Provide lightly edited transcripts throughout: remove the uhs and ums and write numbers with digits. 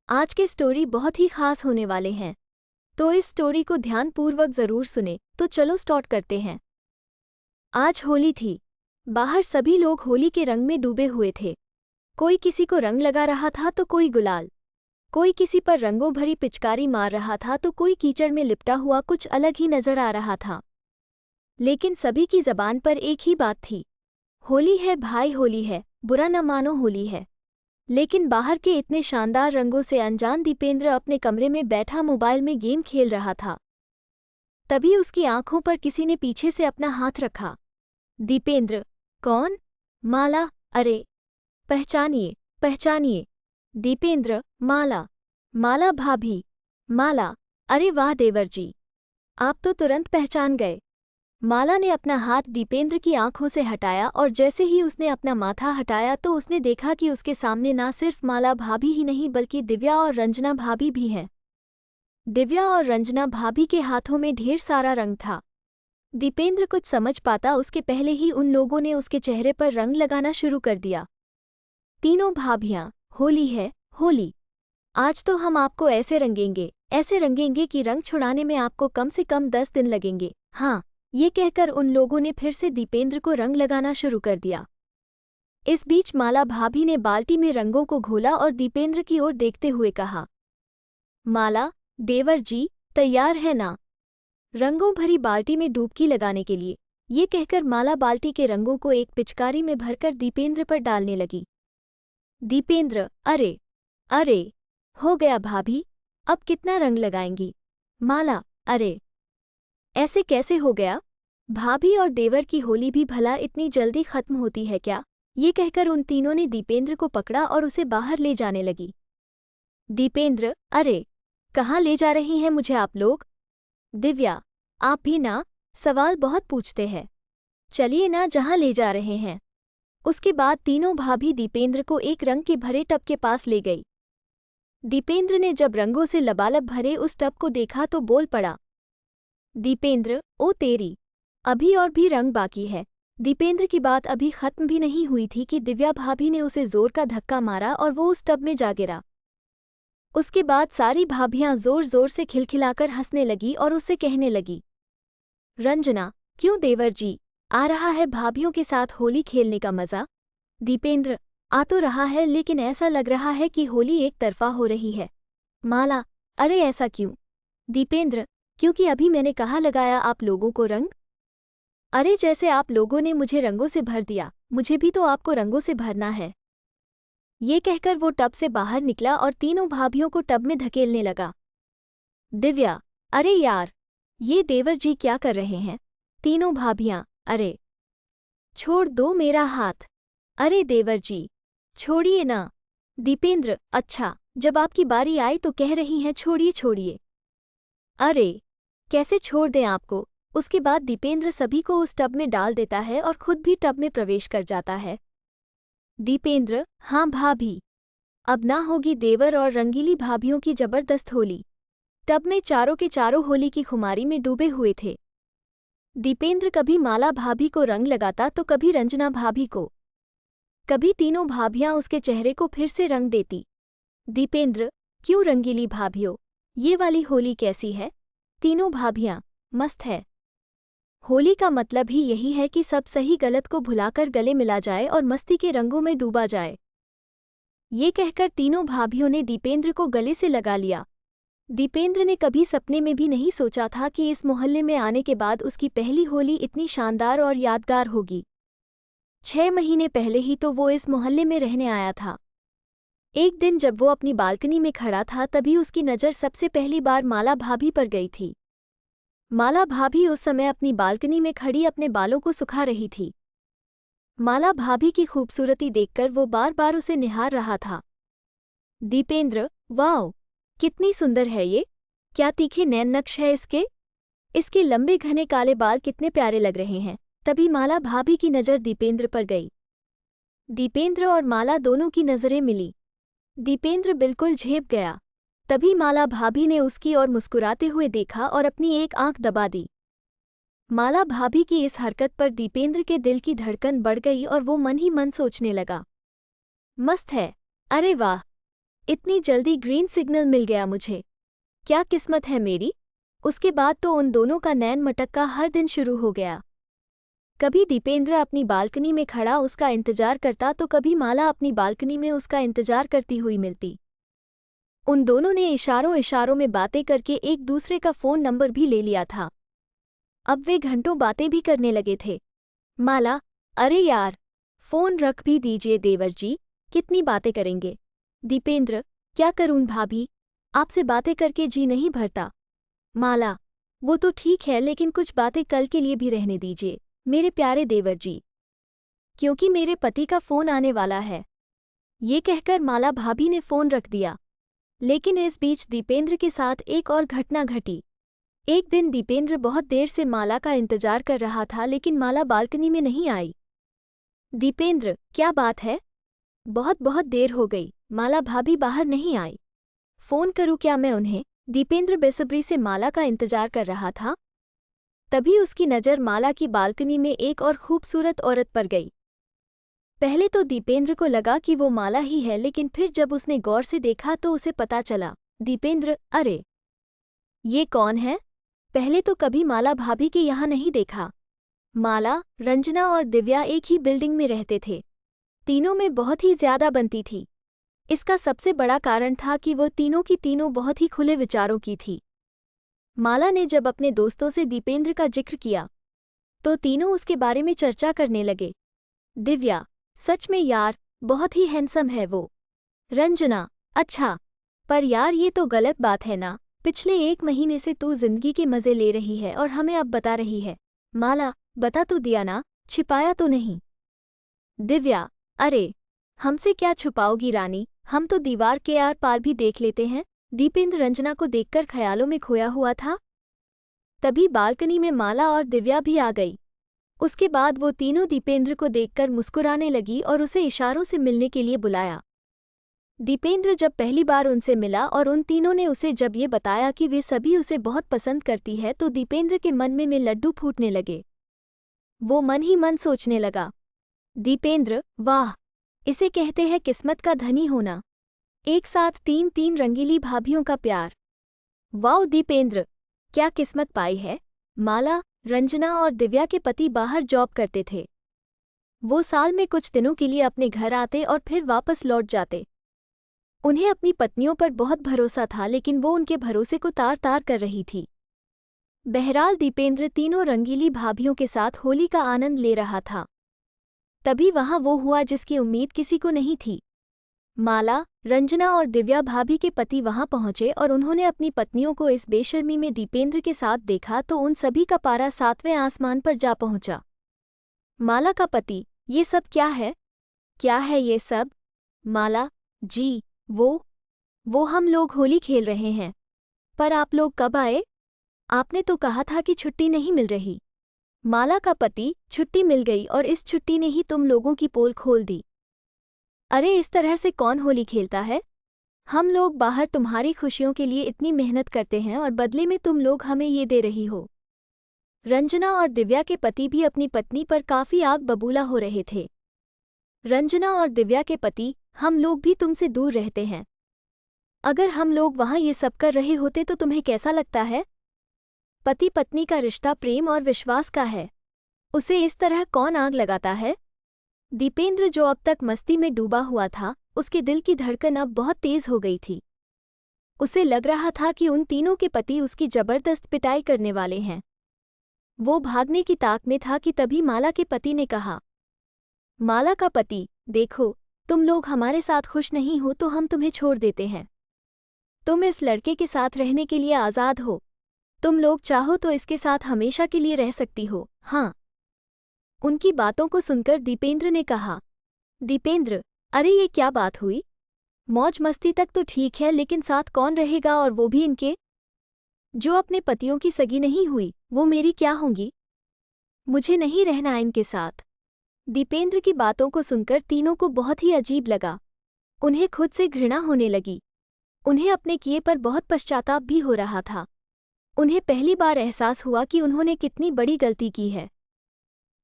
आज के स्टोरी बहुत ही खास होने वाले हैं, तो इस स्टोरी को ध्यानपूर्वक जरूर सुने। तो चलो स्टार्ट करते हैं। आज होली थी। बाहर सभी लोग होली के रंग में डूबे हुए थे। कोई किसी को रंग लगा रहा था तो कोई गुलाल, कोई किसी पर रंगों भरी पिचकारी मार रहा था तो कोई कीचड़ में लिपटा हुआ कुछ अलग ही नजर आ रहा था। लेकिन सभी की जबान पर एक ही बात थी, होली है भाई, होली है, बुरा न मानो, होली है। लेकिन बाहर के इतने शानदार रंगों से अनजान दीपेंद्र अपने कमरे में बैठा मोबाइल में गेम खेल रहा था। तभी उसकी आंखों पर किसी ने पीछे से अपना हाथ रखा। दीपेंद्र, कौन? माला, अरे पहचानिए पहचानिए। दीपेंद्र, माला, माला भाभी, माला, अरे वाह देवर जी, आप तो तुरंत पहचान गए। माला ने अपना हाथ दीपेंद्र की आंखों से हटाया और जैसे ही उसने अपना माथा हटाया तो उसने देखा कि उसके सामने ना सिर्फ माला भाभी ही नहीं बल्कि दिव्या और रंजना भाभी भी हैं। दिव्या और रंजना भाभी के हाथों में ढेर सारा रंग था। दीपेंद्र कुछ समझ पाता उसके पहले ही उन लोगों ने उसके चेहरे पर रंग लगाना शुरू कर दिया। तीनों भाभियां, होली है, होली। आज तो हम आपको ऐसे रंगेंगे कि रंग छुड़ाने में आपको कम से कम 10 दिन लगेंगे। हाँ, ये कहकर उन लोगों ने फिर से दीपेंद्र को रंग लगाना शुरू कर दिया। इस बीच माला भाभी ने बाल्टी में रंगों को घोला और दीपेंद्र की ओर देखते हुए कहा, माला, देवर जी तैयार है ना रंगों भरी बाल्टी में डुबकी लगाने के लिए। ये कहकर माला बाल्टी के रंगों को एक पिचकारी में भरकर दीपेंद्र पर डालने लगी। दीपेंद्र, अरे अरे, हो गया भाभी, अब कितना रंग लगाएंगी? माला, अरे ऐसे कैसे हो गया भाभी, और देवर की होली भी भला इतनी जल्दी खत्म होती है क्या? ये कहकर उन तीनों ने दीपेंद्र को पकड़ा और उसे बाहर ले जाने लगी। दीपेंद्र, अरे कहाँ ले जा रही हैं मुझे आप लोग? दिव्या, आप भी ना, सवाल बहुत पूछते हैं, चलिए ना जहाँ ले जा रहे हैं। उसके बाद तीनों भाभी दीपेंद्र को एक रंग के भरे टब के पास ले गई। दीपेंद्र ने जब रंगों से लबालब भरे उस टब को देखा तो बोल पड़ा, दीपेंद्र, ओ तेरी, अभी और भी रंग बाकी है। दीपेंद्र की बात अभी खत्म भी नहीं हुई थी कि दिव्या भाभी ने उसे जोर का धक्का मारा और वो उस टब में जा गिरा। उसके बाद सारी भाभियां जोर जोर से खिलखिलाकर हंसने लगी और उससे कहने लगी, रंजना, क्यों देवर जी, आ रहा है भाभियों के साथ होली खेलने का मजा? दीपेंद्र, आ तो रहा है लेकिन ऐसा लग रहा है कि होली एक तरफा हो रही है। माला, अरे ऐसा क्यों? दीपेंद्र, क्योंकि अभी मैंने कहा लगाया आप लोगों को रंग। अरे जैसे आप लोगों ने मुझे रंगों से भर दिया, मुझे भी तो आपको रंगों से भरना है। ये कहकर वो टब से बाहर निकला और तीनों भाभियों को टब में धकेलने लगा। दिव्या, अरे यार, ये देवर जी क्या कर रहे हैं? तीनों भाभियां, अरे छोड़ दो मेरा हाथ, अरे देवर जी छोड़िए ना। दीपेंद्र, अच्छा जब आपकी बारी आई तो कह रही हैं छोड़िए छोड़िए। अरे कैसे छोड़ दें आपको? उसके बाद दीपेंद्र सभी को उस टब में डाल देता है और खुद भी टब में प्रवेश कर जाता है। दीपेंद्र, हाँ भाभी, अब ना होगी देवर और रंगीली भाभियों की जबरदस्त होली। टब में चारों के चारों होली की खुमारी में डूबे हुए थे। दीपेंद्र कभी माला भाभी को रंग लगाता तो कभी रंजना भाभी को, कभी तीनों भाभियां उसके चेहरे को फिर से रंग देती। दीपेंद्र, क्यों रंगीली भाभियों, ये वाली होली कैसी है? तीनों भाभियां, मस्त है। होली का मतलब ही यही है कि सब सही गलत को भुलाकर गले मिला जाए और मस्ती के रंगों में डूबा जाए। ये कहकर तीनों भाभियों ने दीपेंद्र को गले से लगा लिया। दीपेंद्र ने कभी सपने में भी नहीं सोचा था कि इस मोहल्ले में आने के बाद उसकी पहली होली इतनी शानदार और यादगार होगी। 6 महीने पहले ही तो वो इस मोहल्ले में रहने आया था। एक दिन जब वो अपनी बालकनी में खड़ा था तभी उसकी नज़र सबसे पहली बार माला भाभी पर गई थी। माला भाभी उस समय अपनी बालकनी में खड़ी अपने बालों को सुखा रही थी। माला भाभी की खूबसूरती देखकर वो बार बार उसे निहार रहा था। दीपेंद्र, वाओ, कितनी सुंदर है ये, क्या तीखे नैन नक्श है इसके, इसके लंबे घने काले बाल कितने प्यारे लग रहे हैं। तभी माला भाभी की नज़र दीपेंद्र पर गई। दीपेंद्र और माला दोनों की नज़रें मिली। दीपेंद्र बिल्कुल झेप गया। तभी माला भाभी ने उसकी ओर मुस्कुराते हुए देखा और अपनी एक आंख दबा दी। माला भाभी की इस हरकत पर दीपेंद्र के दिल की धड़कन बढ़ गई और वो मन ही मन सोचने लगा, मस्त है, अरे वाह, इतनी जल्दी ग्रीन सिग्नल मिल गया मुझे। क्या किस्मत है मेरी। उसके बाद तो उन दोनों का नैन मटक्का हर दिन शुरू हो गया। कभी दीपेंद्र अपनी बालकनी में खड़ा उसका इंतजार करता तो कभी माला अपनी बालकनी में उसका इंतजार करती हुई मिलती। उन दोनों ने इशारों इशारों में बातें करके एक दूसरे का फ़ोन नंबर भी ले लिया था। अब वे घंटों बातें भी करने लगे थे। माला, अरे यार, फ़ोन रख भी दीजिए देवर जी, कितनी बातें करेंगे। दीपेंद्र, क्या करूं भाभी, आपसे बातें करके जी नहीं भरता। माला, वो तो ठीक है लेकिन कुछ बातें कल के लिए भी रहने दीजिए मेरे प्यारे देवर जी, क्योंकि मेरे पति का फ़ोन आने वाला है। ये कहकर माला भाभी ने फ़ोन रख दिया। लेकिन इस बीच दीपेंद्र के साथ एक और घटना घटी। एक दिन दीपेंद्र बहुत देर से माला का इंतजार कर रहा था लेकिन माला बालकनी में नहीं आई। दीपेंद्र, क्या बात है? बहुत बहुत देर हो गई, माला भाभी बाहर नहीं आई। फ़ोन करूं क्या मैं उन्हें? दीपेंद्र बेसब्री से माला का इंतजार कर रहा था। तभी उसकी नज़र माला की बालकनी में एक और खूबसूरत औरत पर गई। पहले तो दीपेंद्र को लगा कि वो माला ही है लेकिन फिर जब उसने गौर से देखा तो उसे पता चला। दीपेंद्र, अरे ये कौन है? पहले तो कभी माला भाभी के यहाँ नहीं देखा। माला, रंजना और दिव्या एक ही बिल्डिंग में रहते थे। तीनों में बहुत ही ज्यादा बनती थी। इसका सबसे बड़ा कारण था कि वो तीनों की तीनों बहुत ही खुले विचारों की थी। माला ने जब अपने दोस्तों से दीपेंद्र का जिक्र किया तो तीनों उसके बारे में चर्चा करने लगे। दिव्या, सच में यार, बहुत ही हैंडसम है वो। रंजना, अच्छा, पर यार ये तो गलत बात है ना, पिछले 1 महीने से तू जिंदगी के मज़े ले रही है और हमें अब बता रही है। माला, बता तो दिया ना, छिपाया तो नहीं। दिव्या, अरे हमसे क्या छुपाओगी रानी, हम तो दीवार के आर पार भी देख लेते हैं। दीपेंद्र रंजना को देखकर ख्यालों में खोया हुआ था। तभी बालकनी में माला और दिव्या भी आ गई। उसके बाद वो तीनों दीपेंद्र को देखकर मुस्कुराने लगी और उसे इशारों से मिलने के लिए बुलाया। दीपेंद्र जब पहली बार उनसे मिला और उन तीनों ने उसे जब ये बताया कि वे सभी उसे बहुत पसंद करती है तो दीपेंद्र के मन में लड्डू फूटने लगे। वो मन ही मन सोचने लगा, दीपेंद्र, वाह, इसे कहते हैं किस्मत का धनी होना। एक साथ 3 रंगीली भाभियों का प्यार। वाओ दीपेंद्र, क्या किस्मत पाई है। माला, रंजना और दिव्या के पति बाहर जॉब करते थे। वो साल में कुछ दिनों के लिए अपने घर आते और फिर वापस लौट जाते। उन्हें अपनी पत्नियों पर बहुत भरोसा था लेकिन वो उनके भरोसे को तार तार कर रही थी। बहरहाल दीपेंद्र तीनों रंगीली भाभियों के साथ होली का आनंद ले रहा था। तभी वहां वो हुआ जिसकी उम्मीद किसी को नहीं थी। माला, रंजना और दिव्या भाभी के पति वहां पहुंचे और उन्होंने अपनी पत्नियों को इस बेशर्मी में दीपेंद्र के साथ देखा तो उन सभी का पारा 7वें आसमान पर जा पहुंचा। माला का पति, ये सब क्या है? क्या है ये सब? माला, जी, वो हम लोग होली खेल रहे हैं। पर आप लोग कब आए? आपने तो कहा था कि छुट्टी नहीं मिल रही। माला का पति, छुट्टी मिल गई और इस छुट्टी ने ही तुम लोगों की पोल खोल दी। अरे इस तरह से कौन होली खेलता है? हम लोग बाहर तुम्हारी खुशियों के लिए इतनी मेहनत करते हैं और बदले में तुम लोग हमें ये दे रही हो। रंजना और दिव्या के पति भी अपनी पत्नी पर काफ़ी आग बबूला हो रहे थे। रंजना और दिव्या के पति, हम लोग भी तुमसे दूर रहते हैं। अगर हम लोग वहाँ ये सब कर रहे होते तो तुम्हें कैसा लगता है? पति पत्नी का रिश्ता प्रेम और विश्वास का है। उसे इस तरह कौन आग लगाता है? दीपेंद्र जो अब तक मस्ती में डूबा हुआ था, उसके दिल की धड़कन अब बहुत तेज हो गई थी। उसे लग रहा था कि उन तीनों के पति उसकी जबरदस्त पिटाई करने वाले हैं। वो भागने की ताक में था कि तभी माला के पति ने कहा। माला का पति, देखो, तुम लोग हमारे साथ खुश नहीं हो तो हम तुम्हें छोड़ देते हैं। तुम इस लड़के के साथ रहने के लिए आज़ाद हो। तुम लोग चाहो तो इसके साथ हमेशा के लिए रह सकती हो। हाँ। उनकी बातों को सुनकर दीपेंद्र ने कहा। दीपेंद्र, अरे ये क्या बात हुई? मौज मस्ती तक तो ठीक है लेकिन साथ कौन रहेगा और वो भी इनके? जो अपने पतियों की सगी नहीं हुई, वो मेरी क्या होंगी? मुझे नहीं रहना इनके साथ। दीपेंद्र की बातों को सुनकर तीनों को बहुत ही अजीब लगा। उन्हें खुद से घृणा होने लगी। उन्हें अपने किए पर बहुत पश्चाताप भी हो रहा था। उन्हें पहली बार एहसास हुआ कि उन्होंने कितनी बड़ी गलती की है।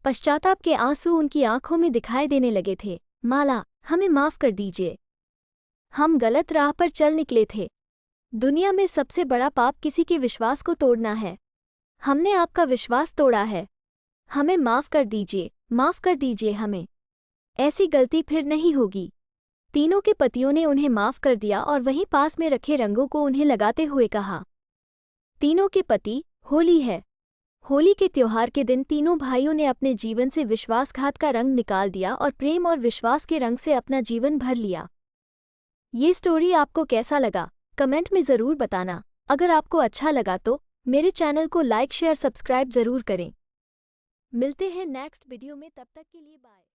पश्चाताप के आंसू उनकी आंखों में दिखाई देने लगे थे। माला, हमें माफ़ कर दीजिए। हम गलत राह पर चल निकले थे। दुनिया में सबसे बड़ा पाप किसी के विश्वास को तोड़ना है। हमने आपका विश्वास तोड़ा है। हमें माफ़ कर दीजिए हमें। ऐसी गलती फिर नहीं होगी। तीनों के पतियों ने उन्हें माफ़ कर दिया और वहीं पास में रखे रंगों को उन्हें लगाते हुए कहा। तीनों के पति, होली है। होली के त्योहार के दिन तीनों भाइयों ने अपने जीवन से विश्वासघात का रंग निकाल दिया और प्रेम और विश्वास के रंग से अपना जीवन भर लिया। ये स्टोरी आपको कैसा लगा, कमेंट में ज़रूर बताना। अगर आपको अच्छा लगा तो मेरे चैनल को लाइक शेयर सब्सक्राइब ज़रूर करें। मिलते हैं नेक्स्ट वीडियो में, तब तक के लिए बाय।